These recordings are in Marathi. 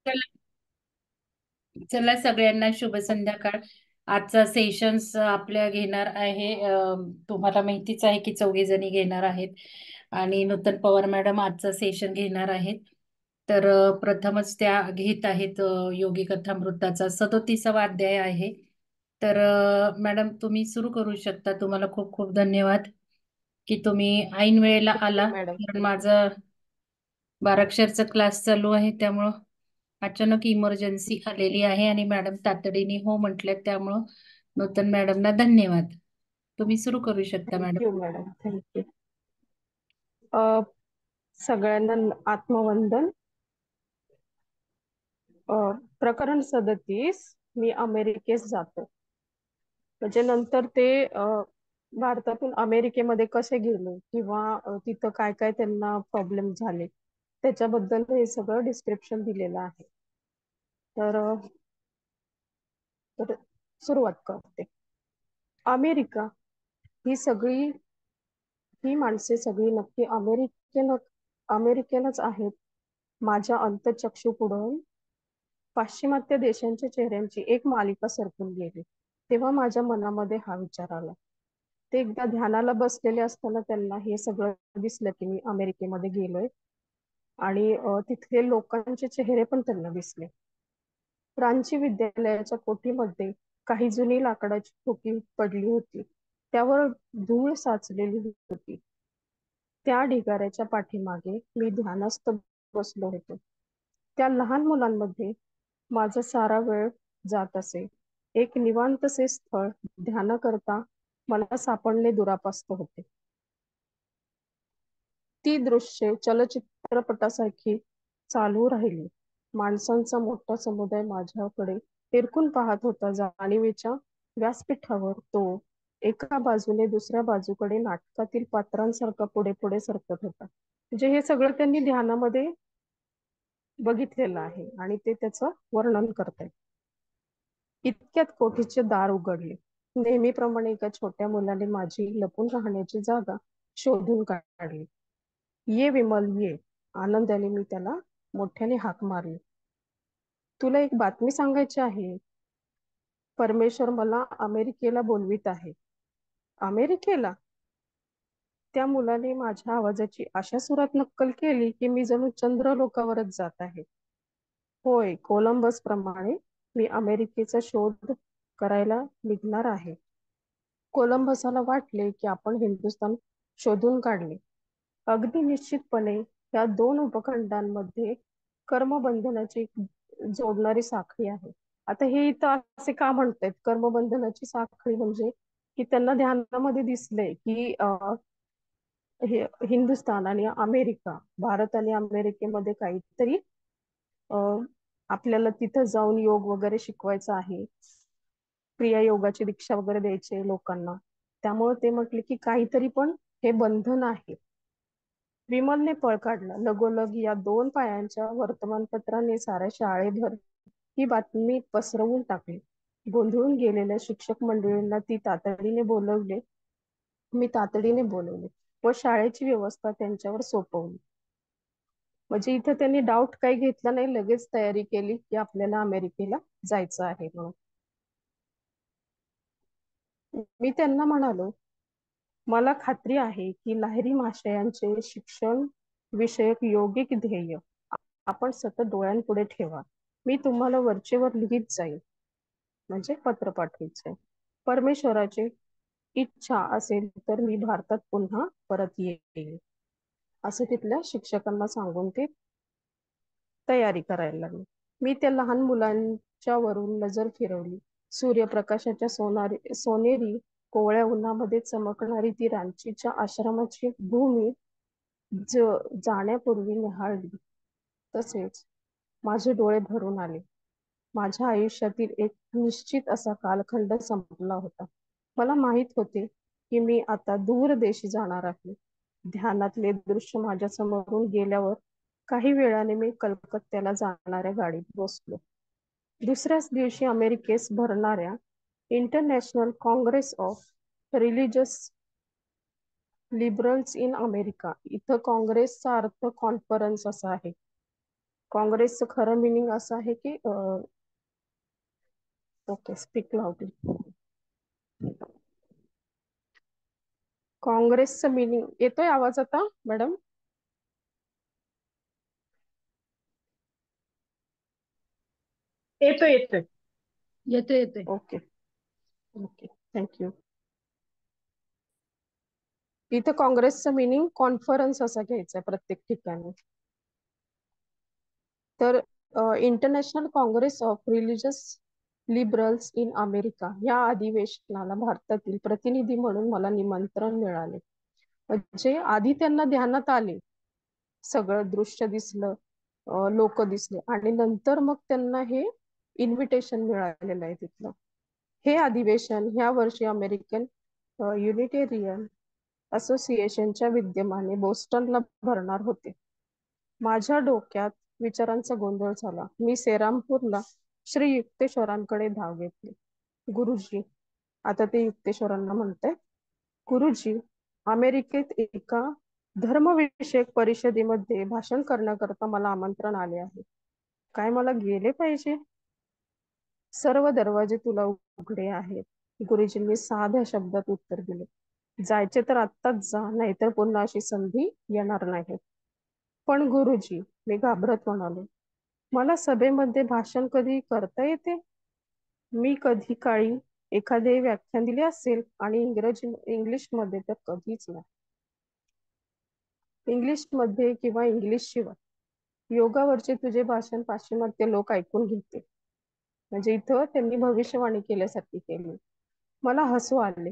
चला चला सगळ्यांना शुभ संध्याकाळ. आजचा सेशन्स आपल्या घेणार आहे, तुम्हाला माहितीच आहे की 4 जणी घेणार आहेत आणि नूतन पवार मॅडम आजचा सेशन घेणार आहेत. तर प्रथमच त्या घेत आहेत, योगी कथामृताचा 37वा अध्याय आहे. तर मॅडम तुम्ही सुरू करू शकता. तुम्हाला खूप खूप धन्यवाद की तुम्ही ऐन वेळेला ओके आला, मॅडम. कारण माझा 12 अक्षरचा क्लास चालू आहे. त्यामुळं अचानक इमर्जन्सी आलेली आहे आणि मॅडम तातडीने हो म्हटल्यात. त्यामुळं नूतन मॅडमना धन्यवाद. तुम्ही सुरू करू शकता मॅडम. Thank you madam, thank you. सगळ्यांना आत्मवंदन. प्रकरण 37, मी अमेरिकेस जातो. म्हणजे नंतर ते भारतातून अमेरिकेमध्ये कसे गेले किंवा तिथं काय काय त्यांना प्रॉब्लेम झाले त्याच्याबद्दल हे सगळं डिस्क्रिप्शन दिलेलं आहे. तर तर सुरुवात करते. अमेरिका ही सगळी ही माणसे सगळी नक्की अमेरिकेनच आहेत. माझ्या अंतःचक्षुपुढून पाश्चिमात्य देशांच्या चेहऱ्यांची एक मालिका सरकून गेली. तेव्हा माझ्या मनामध्ये हा विचार आला. ते एकदा ध्यानाला बसलेले असताना त्यांना हे सगळं दिसलं की मी अमेरिकेमध्ये गेलोय आणि तिथले लोकांचे चेहरे पण त्यांना दिसले. रांची विद्यालयाच्या कोठीमध्ये काही जुनी लाकडाची खोकी पडली होती. त्यावर धूळ साचलेली होती. त्या ढिगाऱ्याच्या पाठीमागे मी ध्यानस्थ बसलो होतो. त्या लहान मुलांमध्ये माझा सारा वेळ जात असे. एक निवांतसे स्थळ ध्यानाकरता मला सापडणे दुरापास्त होते. ती दृश्ये चलचित्रपटासारखी चालू राहिली. माणसांचा मोठा समुदाय माझ्याकडे फिरकून पाहत होता. जाणीवेच्या व्यासपीठावर तो एका बाजूने दुसऱ्या बाजूकडे नाटकातील पात्रांसारखा पुढे पुढे सरकत होता. म्हणजे हे सगळं त्यांनी ध्यानामध्ये बघितलेलं आहे आणि ते त्याचं वर्णन करतायत. इतक्यात कोठीचे दार उघडले. नेहमीप्रमाणे एका छोट्या मुलाने माझी लपून राहण्याची जागा शोधून काढली. ये विमल ये. आनंदाने मी त्याला मोठ्याने हाक मारली. तुला एक बातमी सांगायची आहे. परमेश्वर मला अमेरिकेला बोलवित आहे. अमेरिकेला? त्या मुलाने माझ्या आवाजाची अशा सुरात नक्कल केली की मी जणू चंद्रलोकावरच जात आहे. होय, कोलंबस प्रमाणे मी अमेरिकेचा शोध करायला निघणार आहे. कोलंबसाला वाटले की आपण हिंदुस्थान शोधून काढले. अगदी निश्चितपणे या दोन उपखंडांमध्ये कर्मबंधनाची जोडणारी साखळी आहे. आता हे इथं असे का म्हणतायत कर्मबंधनाची साखळी? म्हणजे की त्यांना ध्यानामध्ये दिसले की हे हिंदुस्थान आणि अमेरिका, भारत आणि अमेरिकेमध्ये काहीतरी आपल्याला तिथं जाऊन योग वगैरे शिकवायचा आहे. क्रिया योगाची दीक्षा वगैरे द्यायचे लोकांना. त्यामुळे ते म्हटले की काहीतरी पण हे बंधन आहे. विमलने पळ काढला. लगोलग या दोन पायांच्या वर्तमानपत्राने साऱ्या शाळेभर ही बातमी पसरवून टाकली. गोंधळून गेलेल्या शिक्षक मंडळींना मी तातडीने बोलवले व शाळेची व्यवस्था त्यांच्यावर सोपवली. म्हणजे इथं त्यांनी डाऊट काही घेतला नाही, लगेच तयारी केली की आपल्याला अमेरिकेला जायचं आहे म्हणून. मी त्यांना म्हणालो, मला खात्री आहे की लाहिरी महाशयांचे शिक्षण विषयक योगिक ध्येय आपण सतत डोळ्यांपुढे ठेवा. मी तुम्हाला वरचेवर लिहित जाईल, म्हणजे पत्र पाठवित जाईल. परमेश्वराची इच्छा असेल तर मी भारतात पुन्हा परत येईल, असं तिथल्या शिक्षकांना सांगून ते तयारी करायला लागले. मी त्या लहान मुलांच्या वरून नजर फिरवली. सूर्यप्रकाशाच्या सोनेरी कोवळ्या उन्हामध्ये चमकणारी ती रांचीच्या आश्रमाची भूमी जाण्यापूर्वी निहाळली. तसेच माझे डोळे भरून आले. माझ्या आयुष्यातील एक निश्चित असा कालखंड संपला होता. मला माहित होते की मी आता दूर देशी जाणार आहे. ध्यानातले दृश्य माझ्या समोरून गेल्यावर काही वेळाने मी कलकत्त्याला जाणाऱ्या गाडीत बसलो. दुसऱ्याच दिवशी अमेरिकेस भरणाऱ्या international Congress of religious liberals in America, इथं काँग्रेसचा अर्थ कॉन्फरन्स असा आहे. काँग्रेसचं खरं मिनिंग असं आहे की ओके, स्पीक लाऊडली. काँग्रेसचं मिनिंग येतोय आवाज आता मॅडम? येतोय येतोय. येतोय येतोय. Okay okay, thank you. इथं काँग्रेसचं मिनिंग कॉन्फरन्स असा घ्यायचा प्रत्येक ठिकाणी. तर international Congress of religious liberals in America या अधिवेशनाला भारतातील प्रतिनिधी म्हणून मला निमंत्रण मिळाले. म्हणजे आधी त्यांना ध्यानात आले, सगळं दृश्य दिसलं, लोक दिसले, आणि नंतर मग त्यांना हे इन्व्हिटेशन मिळालेलं आहे तिथलं. हे अधिवेशन ह्या वर्षी अमेरिकन युनिटेरियन असोसिएशनच्या विद्यमाने बोस्टनला भरणार होते. माझ्या डोक्यात विचारांचा गोंधळ झाला. मी सेरामपूरला श्री युक्तेश्वरांकडे धाव घेतली. गुरुजी, आता ते युक्तेश्वरांना म्हणते, गुरुजी, अमेरिकेत एका धर्मविषयक परिषदेमध्ये भाषण करण्याकरता मला आमंत्रण आले आहे. काय मला गेले पाहिजे? सर्व दरवाजे तुला उघडे आहेत, गुरुजींनी साध्या शब्दात उत्तर दिले. जायचे तर आत्ताच जा, नाहीतर पुन्हा अशी संधी येणार नाही. पण गुरुजी, मी घाबरत म्हणालो, मला सभेमध्ये भाषण कधी करता येते? मी कधी काळी एखादे व्याख्यान दिले असेल, आणि इंग्लिशमध्ये तर कधीच नाही. इंग्लिशमध्ये किंवा इंग्लिश शिवाय योगावरचे तुझे भाषण पाश्चिमात्य लोक ऐकून घेते. म्हणजे इथं त्यांनी भविष्यवाणी केल्यासारखी केली. मला हसू आले.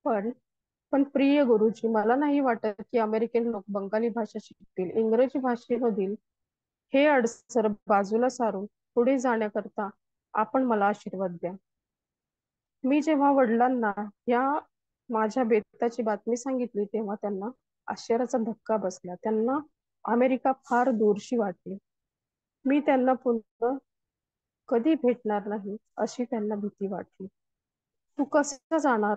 पण पण प्रिय गुरुजी, मला नाही वाटत की अमेरिकन लोक बंगाली भाषा शिकतील. इंग्रजी भाषेमधील हे अडसर बाजूला सारून पुढे जाण्याकरता आपण मला आशीर्वाद द्या. मी जेव्हा वडिलांना या माझ्या बेताची बातमी सांगितली, तेव्हा त्यांना आश्चर्याचा धक्का बसला. त्यांना अमेरिका फार दूरशी वाटली. मी त्यांना पुन्हा कधी भेटणार नाही अशी त्यांना भीती वाटली. तू कसं जाणार?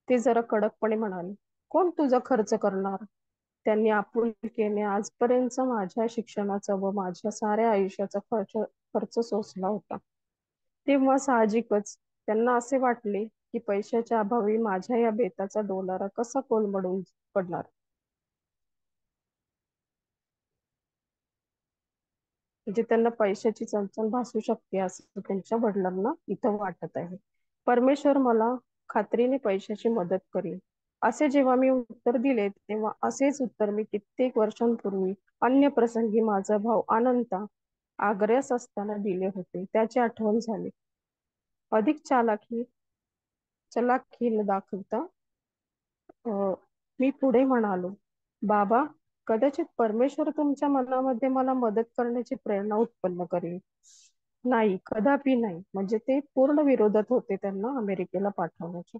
ते जरा कडकपणे म्हणाले. कोण तुझा खर्च करणार? त्यांनी आपुलकीने आजपर्यंत माझ्या शिक्षणाचा व माझ्या साऱ्या आयुष्याचा खर्च सोसला होता. तेव्हा साहजिकच त्यांना असे वाटले की पैशाच्या अभावी माझ्या या बेताचा डोलारा कसा कोलमडून पडणार. म्हणजे त्यांना पैशाची चणचण भासू शकते असं त्यांच्या वडिलांना इथं वाटत आहे. परमेश्वर मला खात्रीने पैशाची मदत करेल असे जेव्हा मी उत्तर दिले, तेव्हा असेच उत्तर मी कित्येक वर्षांपूर्वी अन्य प्रसंगी माझा भाऊ अनंता आग्र्यास असताना दिले होते. त्याची आठवण झाली. अधिक चलाखी न दाखवता मी पुढे म्हणालो, बाबा, कदाचित परमेश्वर तुमच्या मनामध्ये मला मदत करण्याची प्रेरणा उत्पन्न करेल. नाही, कदापि नाही. म्हणजे ते पूर्ण विरोधात होते त्यांना अमेरिकेला पाठवण्याचे.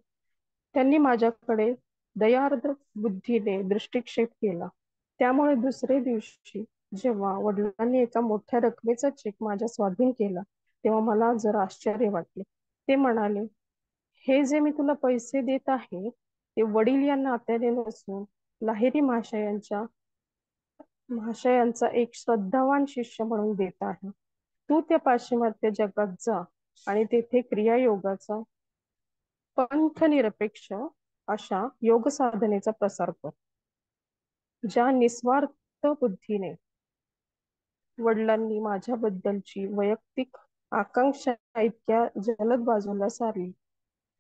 त्यांनी माझ्याकडे दयार्द्र बुद्धीने दृष्टिक्षेप केला. त्यामुळे दुसरे दिवशी जेव्हा वडिलांनी एका मोठ्या रकमेचा चेक माझ्या स्वाधीन केला, तेव्हा मला जरा आश्चर्य वाटले. ते म्हणाले, हे जे मी तुला पैसे देत आहे ते वडील या नात्याने नसून लाहिरी महाशयांचा एक श्रद्धावान शिष्य म्हणून देत आहे. तू त्या पाश्चिमात्य जगात जा आणि तेथे क्रियायोगाचा पंथनिरपेक्ष अशा योग साधनेचा प्रसार कर, ज्या निस्वार्थ बुद्धीने वडिलांनी माझ्याबद्दलची वैयक्तिक आकांक्षा इतक्या जलद बाजूला सारली,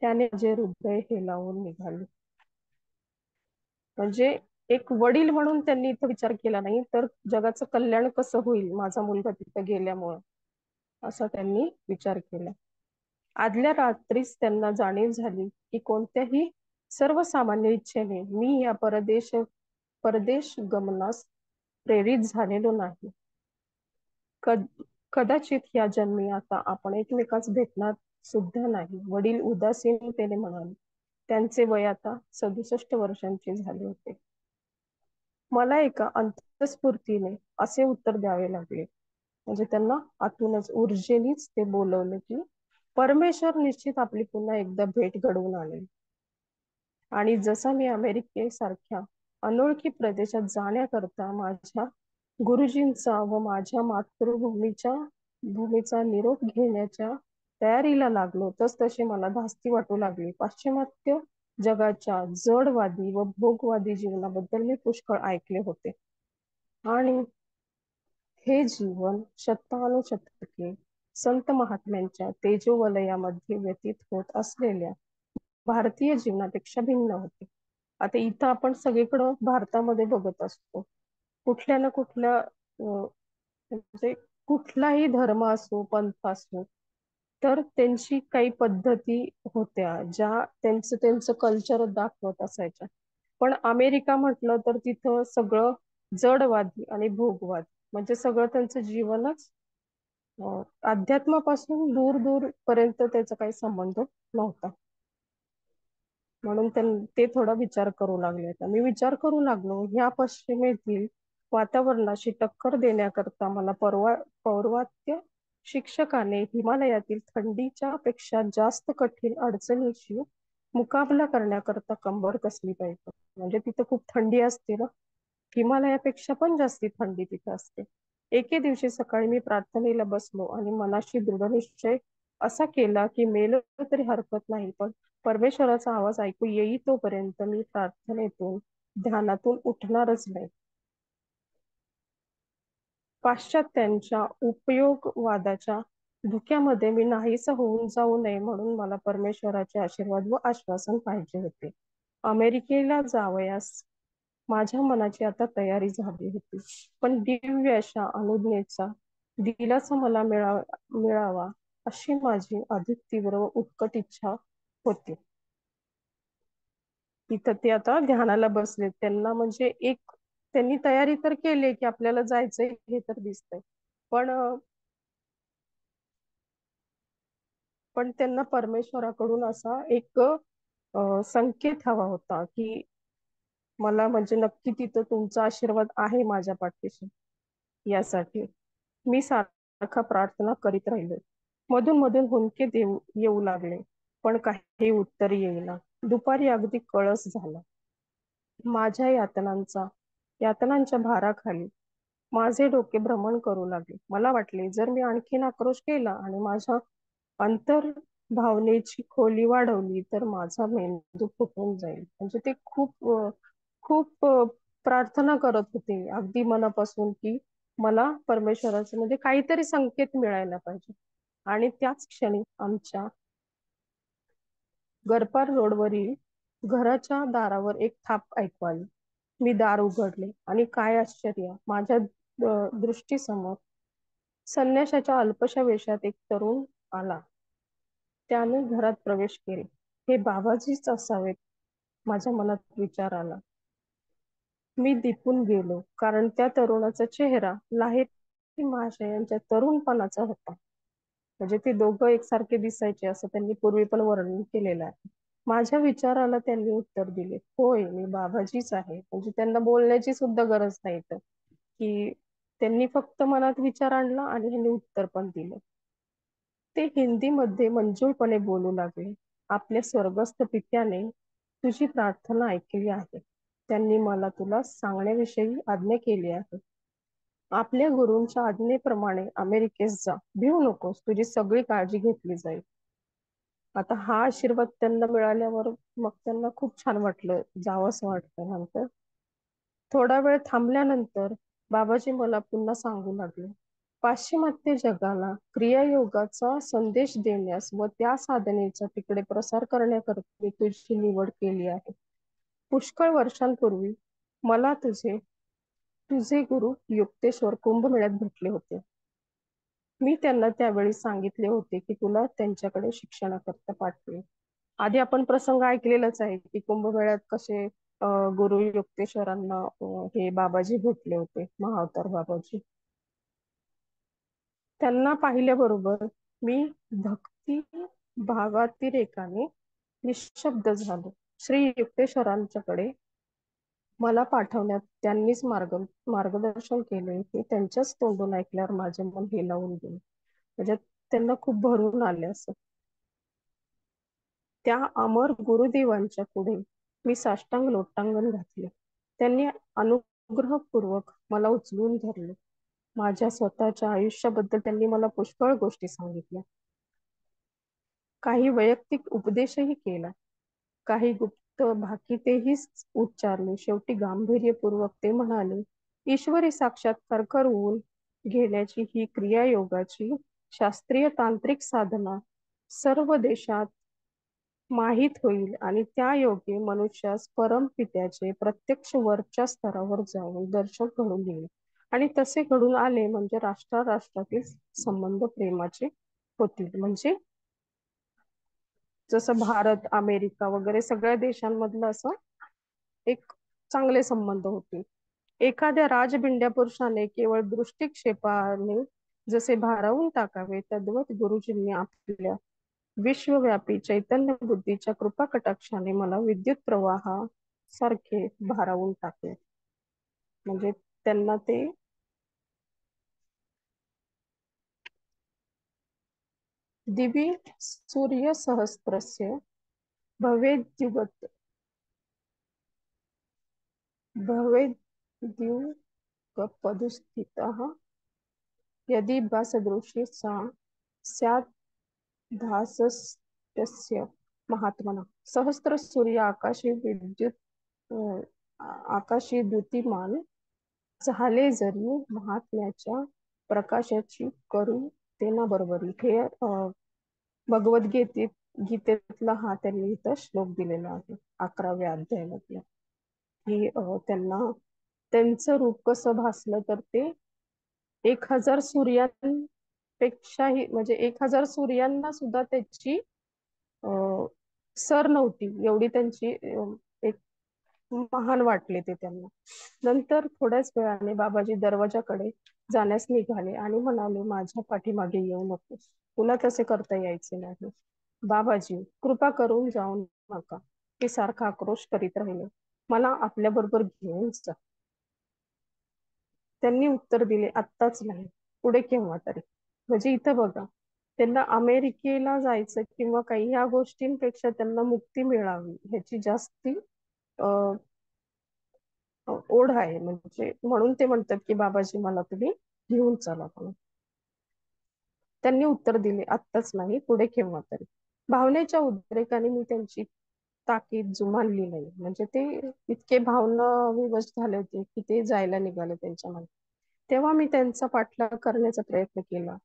त्याने माझे हृदय हेलावून निघाले. म्हणजे एक वडील म्हणून त्यांनी इथं विचार केला नाही, तर जगाचं कल्याण कसं होईल माझा मुलगा तिथं गेल्यामुळं, असा त्यांनी विचार केला. आदल्या रात्रीच त्यांना जाणीव झाली की कोणत्याही सर्वसामान्य इच्छेने मी या परदेश गमनास प्रेरित झालेलो नाही. कदाचित या जन्मी आता आपण एकमेकास भेटणार सुद्धा नाही, वडील उदासीनतेने म्हणाले. त्यांचे वय आता 67 वर्षांचे झाले होते. मला एका अंतस्फूर्तीने असे उत्तर द्यावे लागले. म्हणजे त्यांना आतूनच ऊर्जेनीच ते बोलवले की परमेश्वर निश्चित आपली पुन्हा एकदा भेट घडवून आणेल. आणि जसा मी अमेरिकेसारख्या अनोळखी प्रदेशात जाण्याकरता माझ्या गुरुजींचा व माझ्या भूमीचा निरोप घेण्याच्या तयारीला लागलो तस तशी मला धास्ती वाटू लागली. पाश्चिमात्य जगाच्या जडवादी व भोगवादी जीवनाबद्दल मी पुष्कळ ऐकले होते आणि हे जीवन शतानुशतके संत महात्म्यांच्या तेजोवलयामध्ये व्यतीत होत असलेल्या भारतीय जीवनापेक्षा भिन्न होते. आता इथं आपण सगळीकडं भारतामध्ये बघत असतो, कुठल्या ना कुठल्या म्हणजे कुठलाही धर्म असो, पंथ असो, तर त्यांची काही पद्धती होत्या ज्या त्यांचं त्यांचं कल्चर दाखवत असायच्या. पण अमेरिका म्हटलं तर तिथं सगळं जडवादी आणि भोगवादी, म्हणजे सगळं त्यांचं जीवनच अध्यात्मापासून दूर दूर पर्यंत त्याचा काही संबंध नव्हता. म्हणून ते थोडा विचार करू लागले. आता मी विचार करू लागलो, ह्या पश्चिमेतील वातावरणाशी टक्कर देण्याकरता मला पौर्वात्य शिक्षकाने हिमालयातील थंडीच्या पेक्षा जास्त कठीण अडचणीशी मुकाबला करण्याकरता कंबर कसली पाहिजे. म्हणजे तिथं खूप थंडी असते ना, हिमालयापेक्षा पण जास्ती थंडी तिथे असते. एके दिवशी सकाळी मी प्रार्थनेला बसलो आणि मनाशी दृढनिश्चय असा केला की मेलो तरी हरकत नाही, पण परमेश्वराचा आवाज ऐकू येई तोपर्यंत मी प्रार्थनेतून ध्यानातून उठणारच नाही. पाश्चात्यांच्या उपयोगवादाच्या धुक्यामध्ये मी नाहीसा होऊन जाऊ नये म्हणून मला परमेश्वराचे आशीर्वाद व आश्वासन पाहिजे होते. अमेरिकेला जावयास माझ्या मनाची आता तयारी झाली होती, पण दिव्य अशा अनुज्ञेचा दिलासा मला मिळावा अशी माझी अधिक तीव्र व उत्कट इच्छा होती. तिथं ते आता ध्यानाला बसले. त्यांना म्हणजे एक त्यांनी तयारी तर केली की आपल्याला जायचंय हे तर दिसतंय, पण पण त्यांना परमेश्वराकडून असा एक संकेत हवा होता की मला म्हणजे नक्की तिथं तुमचा आशीर्वाद आहे माझ्या पाठीशी. यासाठी मी सारखा प्रार्थना करीत राहिलो. मधून मधून हुंदके येऊ लागले, पण काही उत्तर येईना. दुपारी अगदी कळस झाला. माझ्या यातनांच्या भाराखाली माझे डोके भ्रमण करू लागले. मला वाटले जर मी आणखीन आक्रोश केला आणि माझ्या अंतर भावनेची खोली वाढवली तर माझा मेंदू फुटून जाईल. म्हणजे ते खूप प्रार्थना करत होते अगदी मनापासून की मला परमेश्वराचे म्हणजे काहीतरी संकेत मिळायला पाहिजे. आणि त्याच क्षणी आमच्या गरपार रोडवरील घराच्या दारावर एक थाप ऐकू आली. मी दार उघडले आणि काय आश्चर्य, माझ्या दृष्टीसमोर संन्याशाच्या अल्पशा वेशात एक तरुण आला. त्याने घरात प्रवेश केले. हे बाबाजीच असावेत, माझ्या मनात विचार आला. मी दिपून गेलो, कारण त्या तरुणाचा चेहरा लाहिरी महाशयांच्या तरुणपणाचा होता. म्हणजे ते दोघं एकसारखे दिसायचे असं त्यांनी पूर्वी पण वर्णन केलेलं आहे. माझ्या विचाराला त्यांनी उत्तर दिले, होय मी बाबाजीच आहे. म्हणजे त्यांना बोलण्याची सुद्धा गरज नाही तर की त्यांनी फक्त मनात विचार आणला आणि त्यांनी उत्तर पण दिलं. ते हिंदीमध्ये मंजूळपणे बोलू लागले. आपल्या स्वर्गस्थ पित्याने तुझी प्रार्थना ऐकली आहे. त्यांनी मला तुला सांगण्याविषयी आज्ञा केली आहे. आपल्या गुरूंच्या आज्ञेप्रमाणे अमेरिकेस जा. भिवू नकोस, तुझी सगळी काळजी घेतली जाईल. आता हा आशीर्वाद त्यांना मिळाल्यावर मग त्यांना खूप छान वाटलं, जावंसं वाटलं. नंतर थोडा वेळ थांबल्यानंतर बाबाजी मला पुन्हा सांगू लागले, पाश्चिमात्य जगाला क्रियायोगाचा संदेश देण्यास व त्या साधनेचा तिकडे प्रसार करण्याकरता मी तुझी निवड केली आहे. पुष्कळ वर्षांपूर्वी मला तुझे गुरु युक्तेश्वर कुंभमेळ्यात भेटले होते. मी त्यांना त्यावेळी सांगितले होते की तुला त्यांच्याकडे शिक्षणाकरता पाठवेल. आधी आपण प्रसंग ऐकलेलाच आहे की कुंभमेळ्यात कसे गुरु युक्तेश्वरांना हे बाबाजी भेटले होते, महाअवतार बाबाजी. त्यांना पाहिल्याबरोबर मी भक्ती भावातिरेकाने निशब्द झालो. श्री युक्तेश्वरांच्याकडे मला पाठवण्यात त्यांनीच मार्गदर्शन केले की त्यांच्याच तोंडून ऐकल्यावर माझे मन हेलावून गेले. म्हणजे त्यांना खूप भरून आले असं. त्या अमर गुरुदेवांच्या पुढे मी साष्टांग लोटांगण घातले. त्यांनी अनुग्रहपूर्वक मला उचलून धरले. माझ्या स्वतःच्या आयुष्याबद्दल त्यांनी मला पुष्कळ गोष्टी सांगितल्या. काही वैयक्तिक उपदेशही केला. काही गुप्त भाकितेही उच्चारले. शेवटी गांभीर्यपूर्वक ते म्हणाले, ईश्वरी साक्षात्कार करून घेण्याची ही क्रियायोगाची शास्त्रीय तांत्रिक साधना सर्व देशात माहीत होईल आणि त्या योगे मनुष्यास परमपित्याचे प्रत्यक्ष वरच्या स्तरावर जाऊन दर्शन घडून येईल. आणि तसे घडून आले म्हणजे राष्ट्रातील संबंध प्रेमाचे होतील. म्हणजे जसं भारत, अमेरिका वगैरे सगळ्या देशांमधलं असं एक चांगले संबंध होतील. एखाद्या राजबिंड्या पुरुषाने केवळ दृष्टिक्षेपाने जसे भारावून टाकावे, तद्वत गुरुजींनी आपल्या विश्वव्यापी चैतन्य बुद्धीच्या कृपा कटाक्षाने मला विद्युत प्रवाहासारखे भारावून टाकले. म्हणजे त्यांना ते दिवी सूर्यसहस्रस्य भवेद्युगत भवेद्युगपदुस्थितः यदि भासदृशी सा स्यात् भासस्तस्य महात्मना. सहस्त्र सूर्य आकाशी विद्युत आकाशी द्युतिमान झाले जरी महात्म्याच्या प्रकाशाची करू ते ना बरोबरी. हे गीतेतला हा त्यांनी इथं श्लोक दिलेला आहे 11व्या अध्यायामधला. की त्यांना त्यांचं रूप कसं भासलं तर ते 1000 सूर्यांपेक्षाही म्हणजे 1000 सूर्यांना सुद्धा त्याची सर नव्हती एवढी त्यांची एक महान वाटले ते त्यांना. नंतर थोड्याच वेळाने बाबाजी दरवाजाकडे जाण्यास निघाले आणि म्हणाले, माझ्या पाठीमागे येऊ नकोस, तुला तसे करता यायचे नाही. बाबाजी कृपा करून जाऊ नका, ते सारखा आक्रोश करीत राहिले. मला आपल्या बरोबर घेऊन जा. त्यांनी उत्तर दिले, आत्ताच नाही, पुढे केव्हा तरी. म्हणजे इथं बघा, त्यांना अमेरिकेला जायचं किंवा काही ह्या गोष्टींपेक्षा त्यांना मुक्ती मिळावी ह्याची जास्ती ओढ आहे. म्हणजे म्हणून ते म्हणतात की बाबाजी मला तुम्ही घेऊन चला म्हणून. त्यांनी उत्तर दिले, आत्ताच नाही, पुढे केव्हा तरी. भावनेच्या उद्रेकाने मी त्यांची ताकीद जुमानली नाही. म्हणजे ते इतके भावना विवश झाले होते की ते जायला निघाले त्यांच्या मध्ये. तेव्हा मी त्यांचा पाठलाग करण्याचा प्रयत्न केला.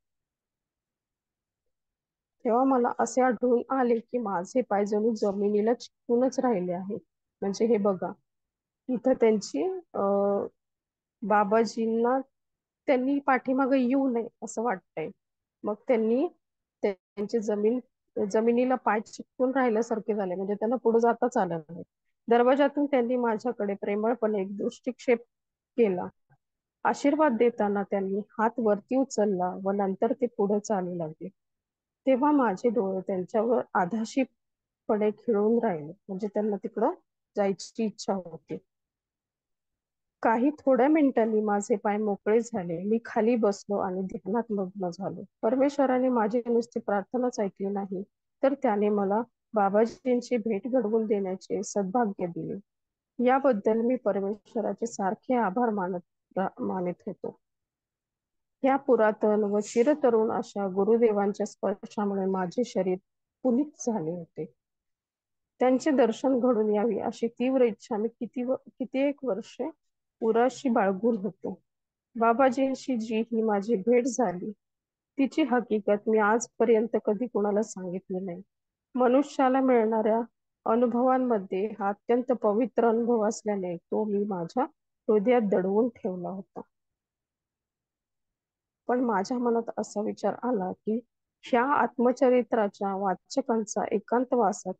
तेव्हा मला असे आढळून आले की माझे पाय जणू जमिनीला चिकटूनच राहिले आहेत. म्हणजे हे बघा, इथं त्यांची बाबाजींना त्यांनी पाठीमागे येऊ नये असं वाटतंय. मग त्यांनी त्यांची जमिनीला पाय चिकटून राहिल्यासारखे झाले. म्हणजे त्यांना पुढे जाताच आलं नाही. दरवाजातून त्यांनी माझ्याकडे प्रेमळपणे एक दृष्टिक्षेप केला. आशीर्वाद देताना त्यांनी हात वरती उचलला व नंतर ते पुढे चालू लागले. तेव्हा माझे डोळे त्यांच्यावर आधाशीपणे खिळून राहिले. म्हणजे त्यांना तिकडं जायची इच्छा होती. काही थोड्या मिनिटांनी माझे पाय मोकळे झाले. मी खाली बसलो आणि ध्यानात मग्न झालो. परमेश्वराने माझी नुसती प्रार्थनाच ऐकली नाही, तर त्याने मला बाबाजींची भेट घडवून देण्याचे सद्भाग्य दिले. याबद्दल मी परमेश्वराचे सारखे आभार मानित होतो. या पुरातन व चिरतरुण अशा गुरुदेवांच्या स्पर्शामुळे माझे शरीर पुनीत झाले होते. त्यांचे दर्शन घडून यावे अशी तीव्र इच्छा मी कित्येक वर्षे उराशी बाळगून होतो. बाबाजींशी जी ही माझी भेट झाली तिची हकीकत मी आजपर्यंत कधी कोणाला सांगितली नाही. मनुष्याला मिळणाऱ्या अनुभवांमध्ये हा अत्यंत पवित्र अनुभव असल्याने तो मी माझ्या हृदयात दडवून ठेवला होता. पण माझ्या मनात असा विचार आला की ह्या आत्मचरित्राच्या वाचकांचा एकांतवासात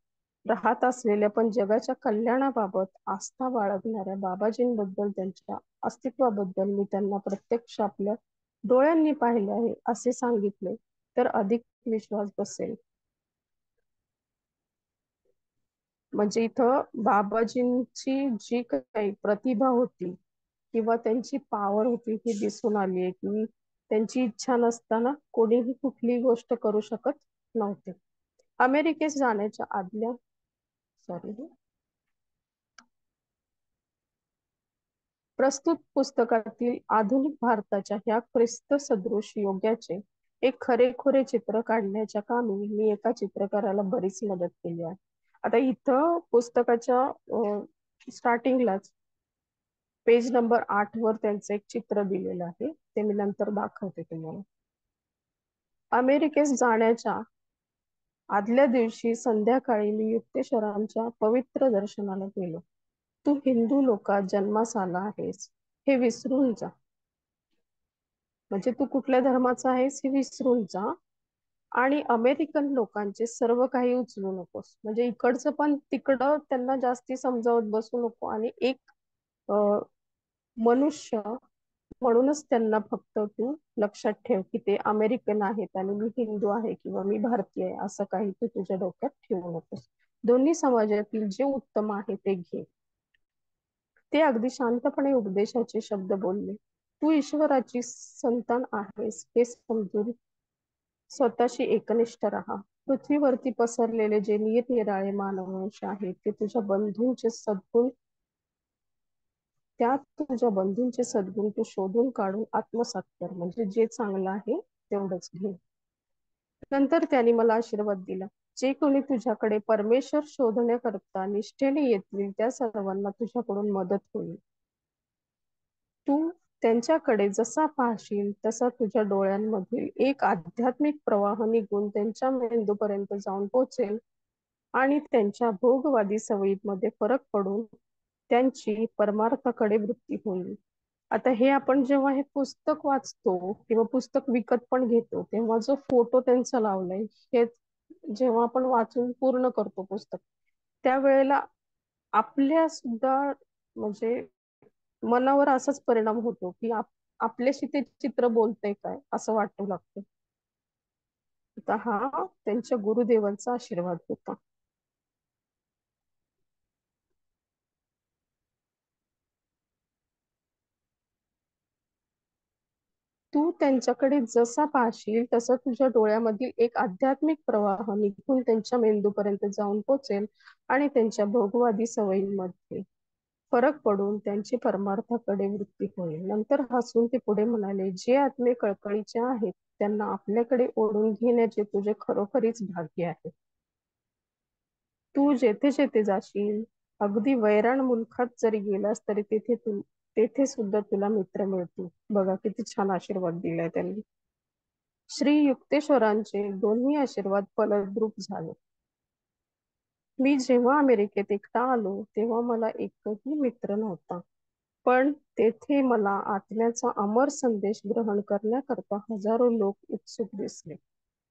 राहत असलेल्या पण जगाच्या कल्याणाबाबत आस्था बाळगणाऱ्या बाबाजींबद्दल, त्यांच्या अस्तित्वाबद्दल मी त्यांना प्रत्यक्ष आपल्या डोळ्यांनी पाहिले आहे असे सांगितले तर अधिक विश्वास बसेल. म्हणजे इथं बाबाजींची जी काही प्रतिभा होती किंवा त्यांची पॉवर होती ही दिसून आली आहे की त्यांची इच्छा नसताना कोणीही कुठलीही गोष्ट करू शकत नव्हते. अमेरिकेस जाण्याच्या आदल्या सॉरी प्रस्तुत पुस्तकातील आधुनिक भारताच्या ह्या ख्रिस्त सदृश योग्याचे एक खरेखुरे चित्र काढण्याच्या कामी मी एका चित्रकाराला बरीच मदत केली आहे. आता इथं पुस्तकाच्या स्टार्टिंगलाच पेज नंबर 8 वर त्यांचं एक चित्र दिलेलं आहे, ते मी नंतर दाखवते तुम्हाला. अमेरिकेस जाण्याच्या आदल्या दिवशी संध्याकाळी मी युक्तेश्वरांच्या पवित्र दर्शनाला गेलो. तू हिंदू लोकात जन्मास आला आहेस हे विसरून जा. म्हणजे तू कुठल्या धर्माचा आहेस हे विसरून जा आणि अमेरिकन लोकांचे सर्व काही उचलू नकोस. म्हणजे इकडचं पण तिकडं त्यांना जास्ती समजावत बसू नको आणि एक मनुष्य म्हणूनच त्यांना फक्त तू लक्षात ठेव की ते अमेरिकन आहेत आणि मी हिंदू आहे किंवा मी भारतीय आहे असं काही तू तुझ्या डोक्यात ठेवू नकोस. दोन्ही समाजातील जे उत्तम आहे ते घे. ते अगदी शांतपणे उपदेशाचे शब्द बोलले. तू ईश्वराची संतान आहेस हे समजून स्वतःशी एकनिष्ठ राहा. पृथ्वीवरती पसरलेले जे निरनिराळे मानववंश आहेत ते तुझ्या बंधूंचे सद्गुण त्यात तुझ्या बंधूंचे सद्गुण तू शोधून काढून आत्मसात कर. म्हणजे जे चांगलं आहे तेवढंच घे. नंतर त्यांनी मला आशीर्वाद दिला. जे कोणी तुझ्याकडे परमेश्वर शोधण्याकरता निष्ठेने येतील त्या सर्वांना तुझ्याकडून मदत होईल. तू त्यांच्याकडे जसा पाहशील तसा तुझ्या डोळ्यांमधील एक आध्यात्मिक प्रवाह निघून त्यांच्या मेंदूपर्यंत जाऊन पोहोचेल आणि त्यांच्या भोगवादी सवयीमध्ये फरक पडून त्यांची परमार्थाकडे वृत्ती होईल. आता हे आपण जेव्हा हे पुस्तक वाचतो किंवा पुस्तक विकत पण घेतो तेव्हा जो फोटो त्यांचा लावलाय हे जेव्हा आपण वाचून पूर्ण करतो पुस्तक त्यावेळेला आपल्या सुद्धा म्हणजे मनावर असाच परिणाम होतो की आपल्याशी ते चित्र बोलतंय काय असं वाटू लागतं. आता हा त्यांच्या गुरुदेवांचा आशीर्वाद होता. तू त्यांच्याकडे जसा पाहशील तसं तुझ्या डोळ्यामधील एक आध्यात्मिक प्रवाह निघून त्यांच्या मेंदूपर्यंत जाऊन पोचेल आणि त्यांच्या भोगवादी सवयींमध्ये फरक पडून त्यांची परमार्थाकडे वृत्ती होईल. नंतर हसून ते पुढे म्हणाले, जे आत्मे कळकळीचे आहेत त्यांना आपल्याकडे ओढून घेण्याचे तुझे खरोखरीच भाग्य आहे. तू जेथे जेथे जाशील अगदी वैराण मुलखात जरी गेलास तरी तेथे सुद्धा तुला मित्र मिळतील. बघा किती छान आशीर्वाद दिलाय त्यांनी. श्री युक्तेश्वरांचे दोन्ही आशीर्वाद फलद्रूप झाले. मी जेव्हा अमेरिकेत एकटा आलो तेव्हा मला एकही मित्र नव्हता, पण तेथे मला आत्म्याचा अमर संदेश ग्रहण करण्याकरता हजारो लोक उत्सुक दिसले.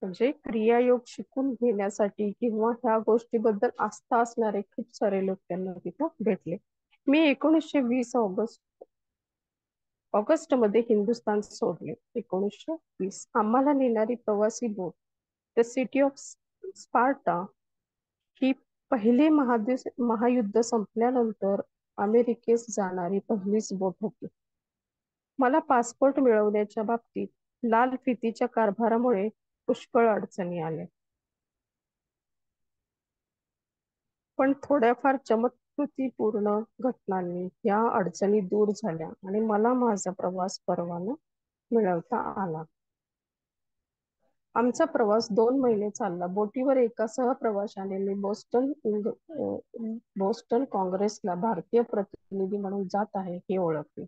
म्हणजे क्रियायोग शिकून घेण्यासाठी किंवा ह्या गोष्टीबद्दल आस्था असणारे खूप सारे लोक त्यांना तिथं भेटले. मी 1920 ऑगस्ट मध्ये हिंदुस्थान सोडले. 1920 आम्हाला नेणारी प्रवासी बोट द सिटी ऑफ स्पार्टा ही पहिले महायुद्ध संपल्यानंतर अमेरिकेस जाणारी पहिलीच बोट होती. मला पासपोर्ट मिळवण्याच्या बाबतीत लाल फितीच्या कारभारामुळे पुष्कळ अडचणी आल्या, पण थोड्याफार चमत्कृतीपूर्ण घटनांनी या अडचणी दूर झाल्या आणि मला माझा प्रवास परवाना मिळवता आला. आमचा प्रवास 2 महिने चालला. बोटीवर एका सहप्रवाशाने मी बोस्टन काँग्रेसला भारतीय प्रतिनिधी म्हणून जात आहे हे ओळखले.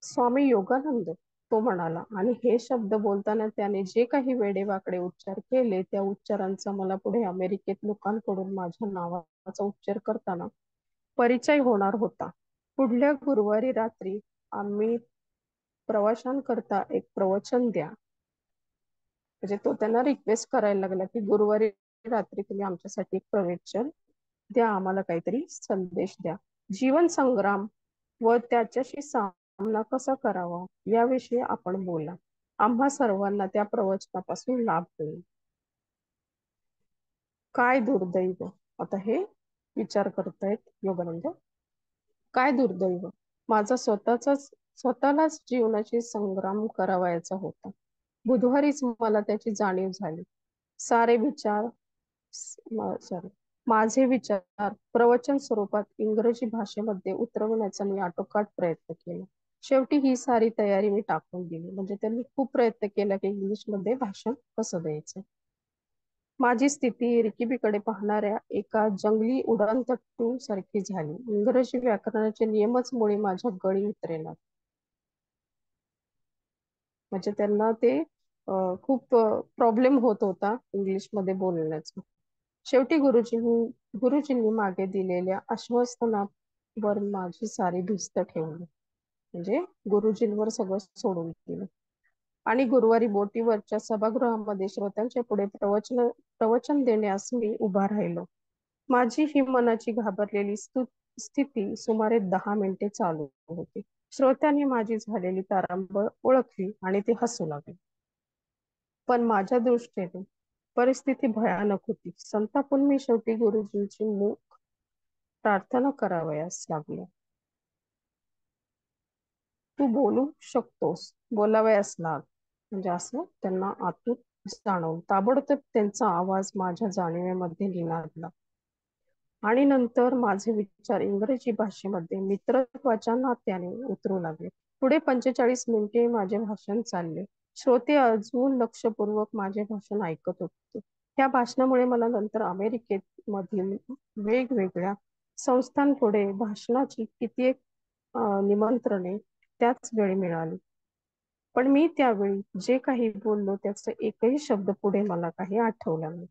स्वामी योगानंद, तो म्हणाला, आणि हे शब्द बोलताना त्याने जे काही वेडेवाकडे उच्चार केले त्या उच्चारांचा मला पुढे अमेरिकेत लोकांकडून माझ्या नावाचा उच्चार करताना परिचय होणार होता. पुढल्या गुरुवारी रात्री आम्ही प्रवाशांकरता एक प्रवचन द्या. म्हणजे तो त्यांना रिक्वेस्ट करायला लागला की गुरुवारी रात्री तुम्ही आमच्यासाठी एक प्रवचन द्या, आम्हाला काहीतरी संदेश द्या. जीवन संग्राम व त्याच्याशी सामना कसा करावा याविषयी आपण बोला. आम्हा सर्वांना त्या प्रवचनापासून लाभ होईल. काय दुर्दैव, आता हे विचार करतायत योगानंद. काय दुर्दैव, माझा स्वतःलाच जीवनाची संग्राम करावायचा होता. बुधवारीच मला त्याची जाणीव झाली. सारे विचार सॉरी माझे विचार प्रवचन स्वरूपात इंग्रजी भाषेमध्ये उतरवण्याचा मी आटोकाट प्रयत्न केला. शेवटी ही सारी तयारी मी टाकून दिली. म्हणजे त्यांनी खूप प्रयत्न केला की इंग्लिशमध्ये भाषण कसं द्यायचं. माझी स्थिती रिकिबीकडे पाहणाऱ्या एका जंगली उडाणटट्टू सारखी झाली. इंग्रजी व्याकरणाचे नियमच मुळे माझ्या गळी उतरेना. म्हणजे त्यांना ते खूप प्रॉब्लेम होत होता इंग्लिशमध्ये बोलण्याचा. शेवटी गुरुजींनी मागे दिलेल्या आश्वासनावर माझी सारी भिस्त ठेवली. म्हणजे गुरुजींवर सगळं सोडून दिलं. आणि गुरुवारी बोटीवरच्या सभागृहामध्ये श्रोत्यांच्या पुढे प्रवचन देण्यास मी उभा राहिलो. माझी ही मनाची घाबरलेली स्थिती सुमारे 10 मिनिटे चालू होती. श्रोत्यांनी माझी झालेली तारांबळ ओळखली आणि ते हसू लागले. पण माझ्या दृष्टीने परिस्थिती भयानक होती. संतापून मी शेवटी गुरुजींची मुख प्रार्थना करावयास लागले. तू बोलू शकतोस, बोलावयास लाग. म्हणजे असं त्यांना आतून जाणवलं. ताबडतोब त्यांचा आवाज माझ्या जाणीवेमध्ये निनादला. आणि नंतर माझे विचार इंग्रजी भाषेमध्ये मित्रत्वाच्या नात्याने उतरू लागले. पुढे 45 मिनिटे माझे भाषण चालले. श्रोते अजून लक्षपूर्वक माझे भाषण ऐकत होते. या भाषणामुळे मला नंतर अमेरिकेत मधील वेगवेगळ्या संस्थांपुढे भाषणाची कित्येक निमंत्रणे त्याच वेळी मिळाली. पण मी त्यावेळी जे काही बोललो त्याचा एकही शब्द पुढे मला काही आठवला नाही.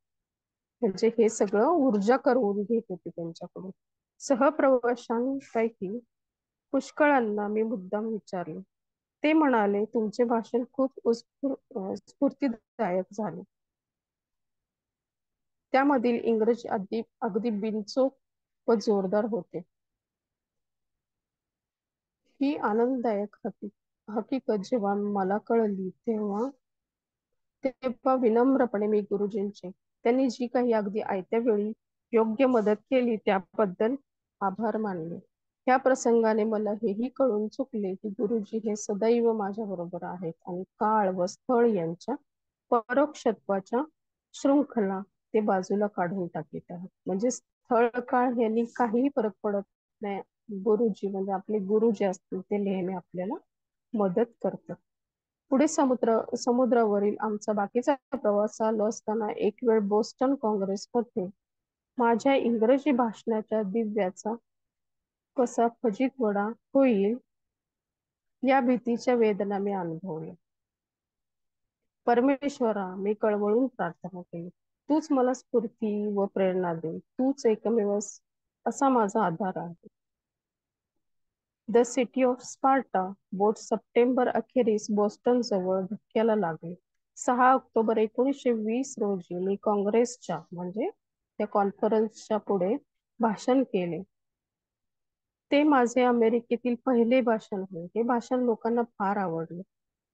म्हणजे हे सगळं ऊर्जा करून घेत होती त्यांच्याकडून. सहप्रवाशांपैकी पुष्कळांना मी मुद्दाम विचारले. ते म्हणाले, तुमचे भाषण खूप स्फूर्तिदायक झाले. त्यामधील इंग्रजी अगदी बिनचूक व जोरदार होते. ही आनंददायक हकीकत जेव्हा मला कळली तेव्हा विनम्रपणे मी गुरुजींचे त्यांनी जी काही अगदी आयत्या वेळी योग्य मदत केली त्याबद्दल आभार मानले. ह्या प्रसंगाने मला हेही कळून चुकले की गुरुजी हे सदैव माझ्या बरोबर आहेत आणि काळ व स्थळ यांच्या परोक्षत्वाच्या शृंखला ते बाजूला काढून टाकीत आहेत. म्हणजे स्थळ काळ यांनी काहीही फरक पडत नाही. गुरुजी म्हणजे आपले गुरु जे असतील ते नेहमी आपल्याला मदत करतात. पुढे समुद्रावरील आमचा बाकीचा प्रवास चालू असताना एक वेळ बोस्टन काँग्रेसमध्ये माझ्या इंग्रजी भाषणाच्या दिव्याचा कसा फजितवडा होईल या भीतीच्या वेदना मी अनुभवल्या. परमेश्वरा, मी कळवळून प्रार्थना केली. तूच मला स्फूर्ती व प्रेरणा दे. तूच एकमेव असा माझा आधार आहे. The city of Sparta boat September अखेरीस बोस्टन जवळ धक्क्याला लागले. 6 ऑक्टोबर 1920 रोजी मी काँग्रेसच्या म्हणजे त्या कॉन्फरन्सच्या पुढे भाषण केले. ते माझे अमेरिकेतील पहिले भाषण होते. हे भाषण लोकांना फार आवडले.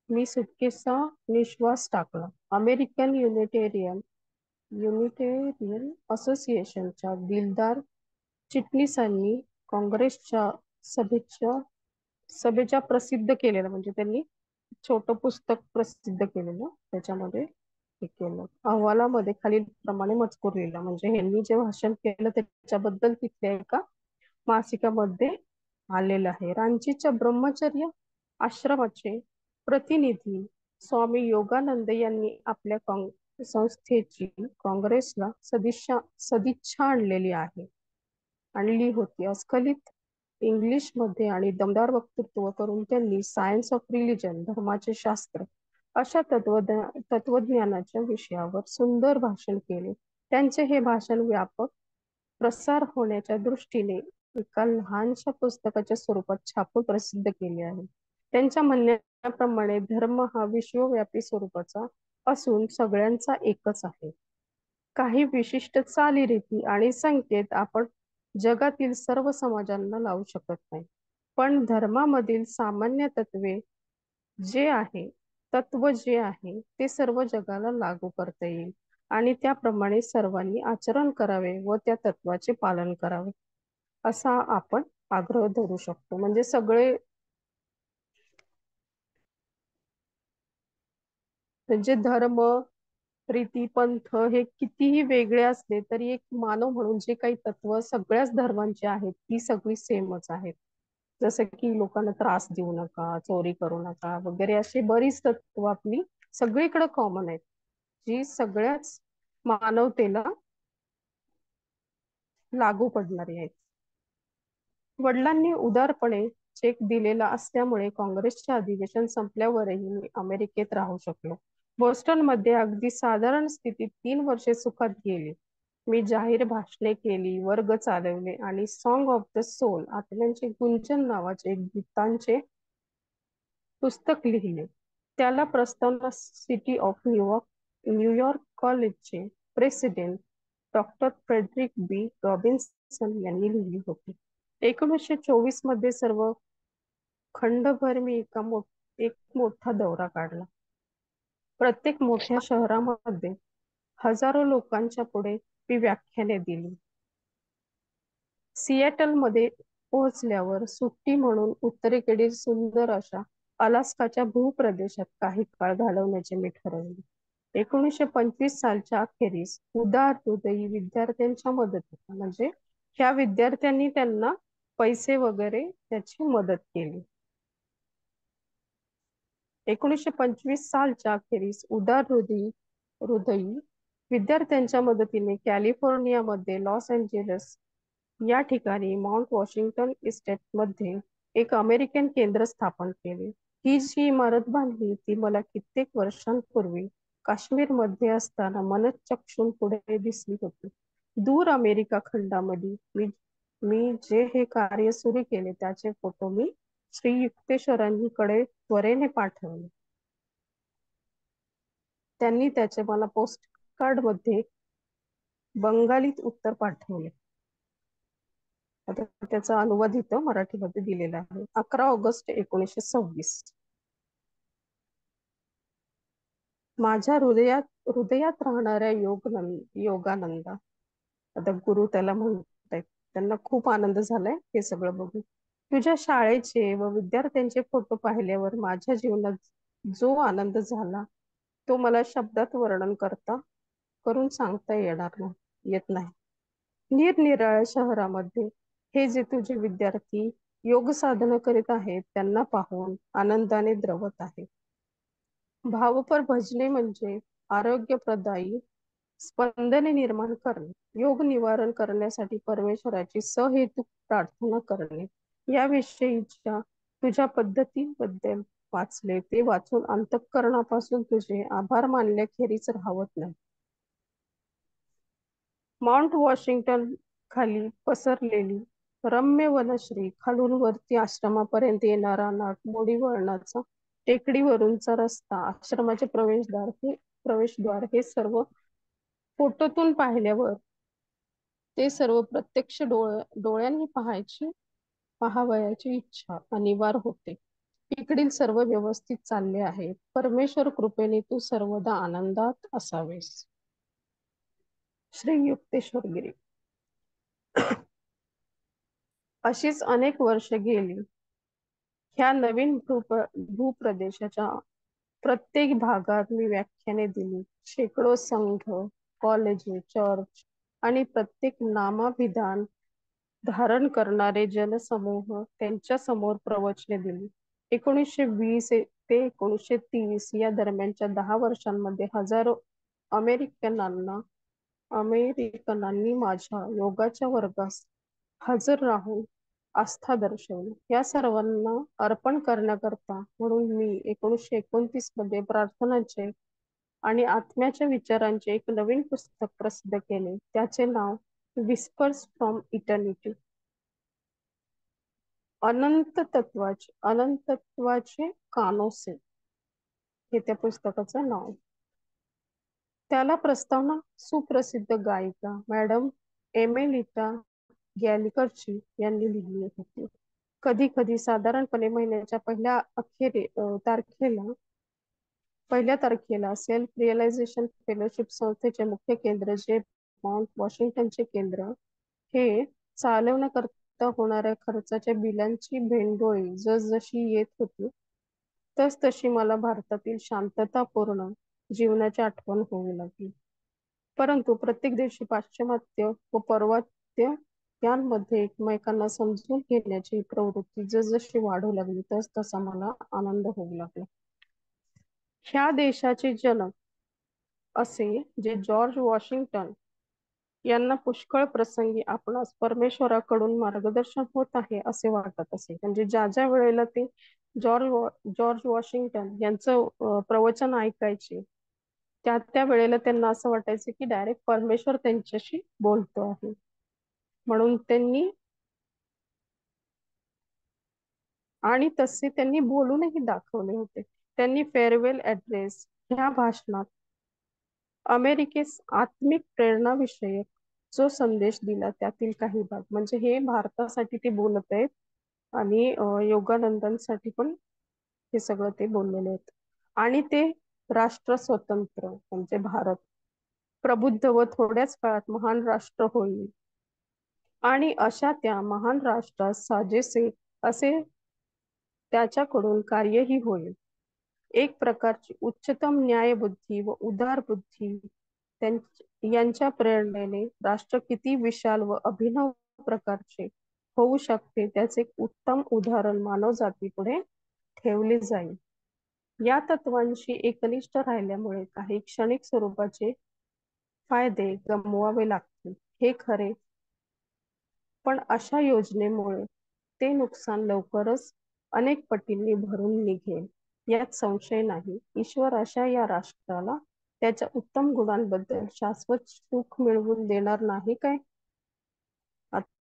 मी सुटकेचा निश्वास टाकला. अमेरिकन युनिटेरियन असोसिएशनच्या दिलदार चिटणीसांनी काँग्रेसच्या सभेच्या प्रसिद्ध केलेलं म्हणजे त्यांनी छोटं पुस्तक प्रसिद्ध केलेलं त्याच्यामध्ये हे केलं. अहवालामध्ये खालील प्रमाणे मजकूर लिहिला. म्हणजे ह्यांनी जे भाषण केलं त्याच्याबद्दल तिथल्या एका मासिकामध्ये आलेलं आहे. रांचीच्या ब्रह्मचर्य आश्रमाचे प्रतिनिधी स्वामी योगानंद यांनी आपल्या संस्थेची काँग्रेसला सदिच्छा आणली होती. अस्खलित इंग्लिशमध्ये आणि दमदार वक्तृत्व करून त्यांनी सायन्स ऑफ रिलिजन धर्माचे शास्त्र अशा तत्वज्ञानाच्या विषयावर सुंदर भाषण केले. त्यांचे हे भाषण व्यापक प्रसार होण्याच्या दृष्टीने एका लहानशा पुस्तकाच्या स्वरूपात छापून प्रसिद्ध केले आहे. त्यांच्या म्हणण्याप्रमाणे धर्म हा विश्वव्यापी स्वरूपाचा असून सगळ्यांचा एकच आहे. काही विशिष्ट चालीरीती आणि संकेत आपण जगातील सर्व समाजांना लावू शकत नाही. पण धर्मामधील सामान्य तत्व जे आहे ते सर्व जगाला लागू करता येईल आणि त्याप्रमाणे सर्वांनी आचरण करावे व त्या तत्वाचे पालन करावे असा आपण आग्रह धरू शकतो. म्हणजे सगळे म्हणजे धर्म रीती पंथ हे कितीही वेगळे असले तरी एक मानव म्हणून जे काही तत्व सगळ्याच धर्मांची आहेत ती सगळी सेमच आहेत. जसं की लोकांना त्रास देऊ नका, चोरी करू नका वगैरे अशी बरीच तत्व आपली सगळीकडे कॉमन आहेत, जी सगळ्याच मानवतेला लागू पडणारी आहेत. वडिलांनी उदारपणे चेक दिलेला असल्यामुळे काँग्रेसचे अधिवेशन संपल्यावरही मी अमेरिकेत राहू शकलो. बोस्टनमध्ये अगदी साधारण स्थितीत 3 वर्षे सुखात गेली. मी जाहीर भाषणे केली, वर्ग चालवले आणि सॉन्ग ऑफ द सोल आत्म्यांचे गुंजन नावाचे एक गीतांचे पुस्तक लिहिले. त्याला प्रस्तावना सिटी ऑफ न्यूयॉर्क कॉलेजचे प्रेसिडेंट डॉक्टर फ्रेडरिक बी रॉबिन्सन यांनी लिहिली होती. 1924 मध्ये सर्व खंडभर मी एक मोठा दौरा काढला. प्रत्येक मोठ्या शहरामध्ये हजारो लोकांच्या पुढे मी व्याख्याने दिली. सिएटलमध्ये पोहोचल्यावर सुट्टी म्हणून उत्तरेकडील सुंदर अशा अलास्काच्या भूप्रदेशात काही काळ घालवण्याचे मी ठरवले. 1925 सालच्या अखेरीस उदार हृदयी विद्यार्थ्यांच्या मदतीने म्हणजे ह्या विद्यार्थ्यांनी त्यांना पैसे वगैरे त्याची मदत केली. 1925 सालच्या अखेरीस हृदयी विद्यार्थ्यांच्या मदतीने कॅलिफोर्नियामध्ये लॉस एंजेलिस या ठिकाणी माउंट वॉशिंग्टन इस्टेटमध्ये एक अमेरिकन केंद्र स्थापन केले. ही जी इमारत बांधली ती मला कित्येक वर्षांपूर्वी काश्मीरमध्ये असताना मनचक्षून पुढे दिसली होती. दूर अमेरिका खंडामध्ये मी मी जे हे कार्य सुरू केले त्याचे फोटो मी श्री युक्तेश्वरांकडे त्वरेने पाठवले. त्यांनी त्याचे मला पोस्ट कार्ड मध्ये बंगालीत उत्तर पाठवले. आता त्याचा अनुवाद इथं मराठीमध्ये दिलेला आहे. 11 ऑगस्ट 1926. माझ्या हृदयात राहणाऱ्या योगानंदा, आता गुरु त्याला म्हणतायत, त्यांना खूप आनंद झालाय हे सगळं बघून. तुझ्या शाळेचे व विद्यार्थ्यांचे फोटो पाहिल्यावर माझ्या जीवनात जो आनंद झाला तो मला शब्दात वर्णन करून सांगता येत नाही. निरनिराळ्या शहरामध्ये हे जे तुझे विद्यार्थी योग साधना करीत आहेत त्यांना पाहून आनंदाने द्रवत आहे. भावपर भजने म्हणजे आरोग्यप्रदायी स्पंदने निर्माण करणे, योग निवारण करण्यासाठी परमेश्वराची सहेतुक प्रार्थना करणे याविषयीच्या तुझ्या पद्धतीबद्दल वाचले. ते वाचून अंतःकरणापासून तुझे आभार मानल्याखेरीज राहत नाही. माउंट वॉशिंग्टन खाली पसरलेली रम्य वनश्री, खालून वरती आश्रमापर्यंत येणारा नागमोडी वळणाचा टेकडीवरूनचा रस्ता, आश्रमाचे प्रवेशद्वार हे सर्व फोटोतून पाहिल्यावर ते सर्व प्रत्यक्ष डोळ्यांनी पाहावयाची इच्छा अनिवार्य होते. इकडील सर्व व्यवस्थित चालले आहे. परमेश्वर कृपेने तू सर्वदा आनंदात असावेस. श्री युक्तेश्वरगिरी. अशीच अनेक वर्ष गेली. ह्या नवीन भूप्रदेशाच्या प्रत्येक भागात मी व्याख्याने दिली. शेकडो संघ, कॉलेजे, चर्च आणि प्रत्येक नामाभिधान धारण करणारे जनसमूह त्यांच्या समोर प्रवचने दिली. 1920 ते 1930 या दरम्यानच्या 10 वर्षांमध्ये हजारो अमेरिकनांनी माझ्या योगाच्या वर्गास हजर राहून आस्था दर्शवली. या सर्वांना अर्पण करण्याकरता म्हणून मी 1929 मध्ये प्रार्थनांचे आणि आत्म्याच्या विचारांचे एक नवीन पुस्तक प्रसिद्ध केले. त्याचे नाव विस्पर्स फ्रॉम इटर्निटी, अनंतत्वाचे कानोसे हे त्या पुस्तकाचं नाव. त्याला प्रस्तावना सुप्रसिद्ध गायिका मॅडम एमेलिटा गॅलिकरची यांनी लिहिली होती. कधी कधी साधारणपणे महिन्याच्या पहिल्या तारखेला सेल्फ रिअलायझेशन फेलोशिप संस्थेचे मुख्य केंद्र जे माउंट वॉशिंग्टनचे केंद्र हे चालवण्याकरता होणाऱ्या खर्चाच्या बिलांची भेंडोळी जसजशी येत होती तसतशी मला भारतातील शांततापूर्ण जीवनाची आठवण होऊ लागली. परंतु प्रत्येक दिवशी पाश्चिमात्य व पर्वत्य यांमध्ये एकमेकांना समजून घेण्याची प्रवृत्ती जसजशी वाढू लागली तसा मला आनंद होऊ लागला. ह्या देशाचे जनक असे जे जॉर्ज वॉशिंग्टन यांना पुष्कळ प्रसंगी आपणास परमेश्वराकडून मार्गदर्शन होत आहे असे वाटत असे. म्हणजे ज्या ज्या वेळेला ते जॉर्ज वॉशिंग्टन यांचं प्रवचन ऐकायचे, त्या त्या वेळेला त्यांना असं वाटायचं की डायरेक्ट परमेश्वर त्यांच्याशी बोलतो आहे. म्हणून तसे त्यांनी बोलूनही दाखवले होते. त्यांनी फेअरवेल ऍड्रेस ह्या भाषणात अमेरिकेस आत्मिक प्रेरणाविषयक जो संदेश दिला त्यातील काही भाग, म्हणजे हे भारतासाठी ते बोलत आहेत आणि योगानंदांसाठी पण हे सगळं ते बोललेले आहेत. आणि ते राष्ट्र स्वतंत्र म्हणजे भारत प्रबुद्ध व थोड्याच काळात महान राष्ट्र होईल आणि अशा त्या महान राष्ट्रास साजेसे असे त्याच्याकडून कार्यही होईल. एक प्रकारची उच्चतम न्यायबुद्धी व उदार बुद्धी यांच्या प्रेरणेने राष्ट्र किती विशाल व अभिनव प्रकारचे होऊ शकते त्याचे एक उत्तम उदाहरण मानवजातीपुढे ठेवले जाईल. या तत्वांशी एकनिष्ठ राहिल्यामुळे काही क्षणिक स्वरूपाचे फायदे गमवावे लागतील हे खरे, पण अशा योजनेमुळे ते नुकसान लवकरच अनेक पटींनी भरून निघेल यात संशय नाही. ईश्वर अशा या राष्ट्राला त्याच्या उत्तम गुणांबद्दल शाश्वत सुख मिळवून देणार नाही काय?